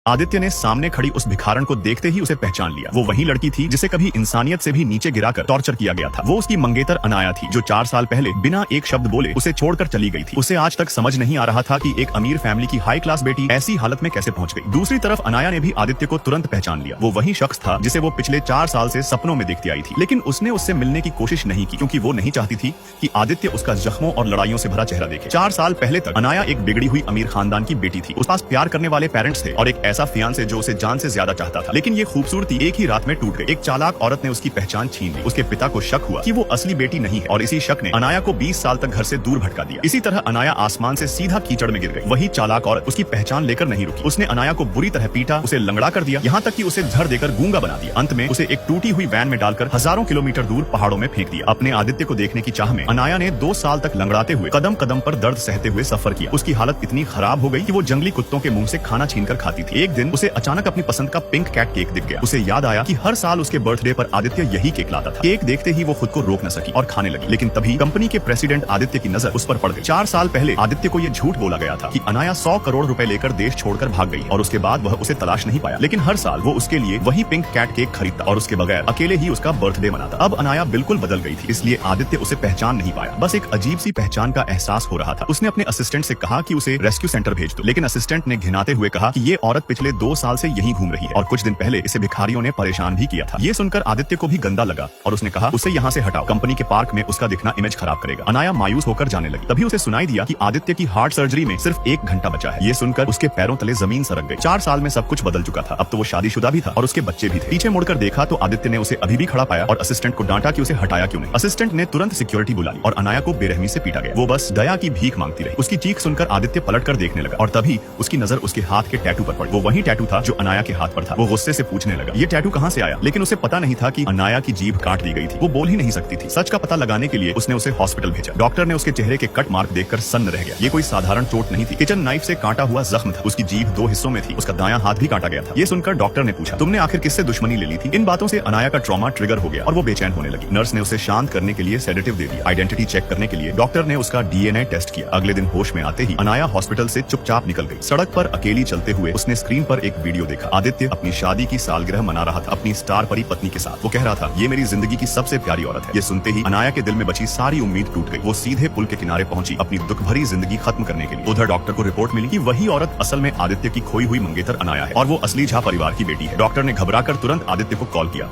आदित्य ने सामने खड़ी उस भिखारन को देखते ही उसे पहचान लिया। वो वही लड़की थी जिसे कभी इंसानियत से भी नीचे गिराकर टॉर्चर किया गया था। वो उसकी मंगेतर अनाया थी जो 4 साल पहले बिना एक शब्द बोले उसे छोड़कर चली गई थी। उसे आज तक समझ नहीं आ रहा था कि एक अमीर फैमिली की हाई क्लास बेटी ऐसी हालत में कैसे पहुंच गई। दूसरी तरफ अनाया ने भी आदित्य को तुरंत पहचान लिया। वो वही शख्स था जिसे वो पिछले 4 साल से सपनों में देखती आई थी, लेकिन उसने उससे मिलने की कोशिश नहीं की क्योंकि वो नहीं चाहती थी कि आदित्य उसका जख्मों और लड़ाइयों से भरा चेहरा देखे। 4 साल पहले तक अनाया एक बिगड़ी हुई अमीर खानदान की बेटी थी। उसके पास प्यार करने वाले पेरेंट्स थे और एक ऐसा फियांसे जो उसे जान से ज्यादा चाहता था, लेकिन ये खूबसूरती एक ही रात में टूट गई। एक चालाक औरत ने उसकी पहचान छीन ली। उसके पिता को शक हुआ कि वो असली बेटी नहीं है और इसी शक ने अनाया को 20 साल तक घर से दूर भटका दिया। इसी तरह अनाया आसमान से सीधा कीचड़ में गिर गई। वही चालाक औरत उसकी पहचान लेकर नहीं रुकी। उसने अनाया को बुरी तरह पीटा, उसे लंगड़ा कर दिया, यहाँ तक कि उसे झड़ देकर गूंगा बना दिया। अंत में उसे एक टूटी हुई वैन में डालकर हजारों किलोमीटर दूर पहाड़ों में फेंक दिया। अपने आदित्य को देखने की चाह में अनाया ने 2 साल तक लंगड़ाते हुए कदम कदम पर दर्द सहते हुए सफर किया। उसकी हालत इतनी खराब हो गई कि वो जंगली कुत्तों के मुंह से खाना छीनकर खाती थी। एक दिन उसे अचानक अपनी पसंद का पिंक कैट केक दिख गया। उसे याद आया कि हर साल उसके बर्थडे पर आदित्य यही केक लाता था। केक देखते ही वो खुद को रोक न सकी और खाने लगी, लेकिन तभी कंपनी के प्रेसिडेंट आदित्य की नजर उस पर पड़ गई। 4 साल पहले आदित्य को ये झूठ बोला गया था कि अनाया 100 करोड़ रुपए लेकर देश छोड़कर भाग गई और उसके बाद वह उसे तलाश नहीं पाया, लेकिन हर साल वो उसके लिए वही पिंक कैट केक खरीदता और उसके बगैर अकेले ही उसका बर्थडे मनाता। अब अनाया बिल्कुल बदल गई थी, इसलिए आदित्य उसे पहचान नहीं पाया। बस एक अजीब सी पहचान का एहसास हो रहा था। उसने अपने असिस्टेंट से कहा कि उसे रेस्क्यू सेंटर भेज दो, लेकिन असिस्टेंट ने घिनाते हुए कहा कि ये औरत पिछले 2 साल से यहीं घूम रही है और कुछ दिन पहले इसे भिखारियों ने परेशान भी किया था। ये सुनकर आदित्य को भी गंदा लगा और उसने कहा उसे यहाँ से हटाओ, कंपनी के पार्क में उसका दिखना इमेज खराब करेगा। अनाया मायूस होकर जाने लगी। तभी उसे सुनाई दिया कि आदित्य की हार्ट सर्जरी में सिर्फ 1 घंटा बचा है। ये सुनकर उसके पैरों तले जमीन सरक गई। 4 साल में सब कुछ बदल चुका था। अब तो वो शादीशुदा भी था और उसके बच्चे भी थे। पीछे मुड़कर देखा तो आदित्य ने उसे अभी भी खड़ा पाया और असिस्टेंट को डांटा कि उसे हटाया क्यों नहीं। असिस्टेंट ने तुरंत सिक्योरिटी बुलाई और अनाया को बेरहमी से पीटा गया। वो बस दया की भीख मांगती रही। उसकी चीख सुनकर आदित्य पलट कर देखने लगा और तभी उसकी नजर उसके हाथ के टैटू पर पड़ी। वो वही टैटू था जो अनाया के हाथ पर था। वो गुस्से से पूछने लगा ये टैटू कहाँ से आया, लेकिन उसे पता नहीं था कि अनाया की जीभ काट दी गई थी। वो बोल ही नहीं सकती थी। सच का पता लगाने के लिए उसने उसे हॉस्पिटल भेजा। डॉक्टर ने उसके चेहरे के कट मार्क देखकर सन्न रह गया। ये कोई साधारण चोट नहीं थी, किचन नाइफ से काटा हुआ जख्म था। उसकी जीभ 2 हिस्सों में थी। उसका दायां हाथ भी काटा गया था। ये सुनकर डॉक्टर ने पूछा तुमने आखिर किससे दुश्मनी ले ली थी। इन बातों से अनाया का ट्रॉमा ट्रिगर हो गया और वो बेचैन होने लगी। नर्स ने उसे शांत करने के लिए सेडेटिव दे दिया। आइडेंटिटी चेक करने के लिए डॉक्टर ने उसका डीएनए टेस्ट किया। अगले दिन होश में आते ही अनाया हॉस्पिटल से चुपचाप निकल गई। सड़क पर अकेली चलते हुए उसने स्क्रीन पर एक वीडियो देखा। आदित्य अपनी शादी की सालगिरह मना रहा था अपनी स्टार परी पत्नी के साथ। वो कह रहा था ये मेरी जिंदगी की सबसे प्यारी औरत है। ये सुनते ही अनाया के दिल में बची सारी उम्मीद टूट गई। वो सीधे पुल के किनारे पहुंची अपनी दुख भरी जिंदगी खत्म करने के लिए। उधर डॉक्टर को रिपोर्ट मिली कि वही औरत असल में आदित्य की खोई हुई मंगेतर अनाया है और वो असली झा परिवार की बेटी है। डॉक्टर ने घबराकर तुरंत आदित्य को कॉल किया।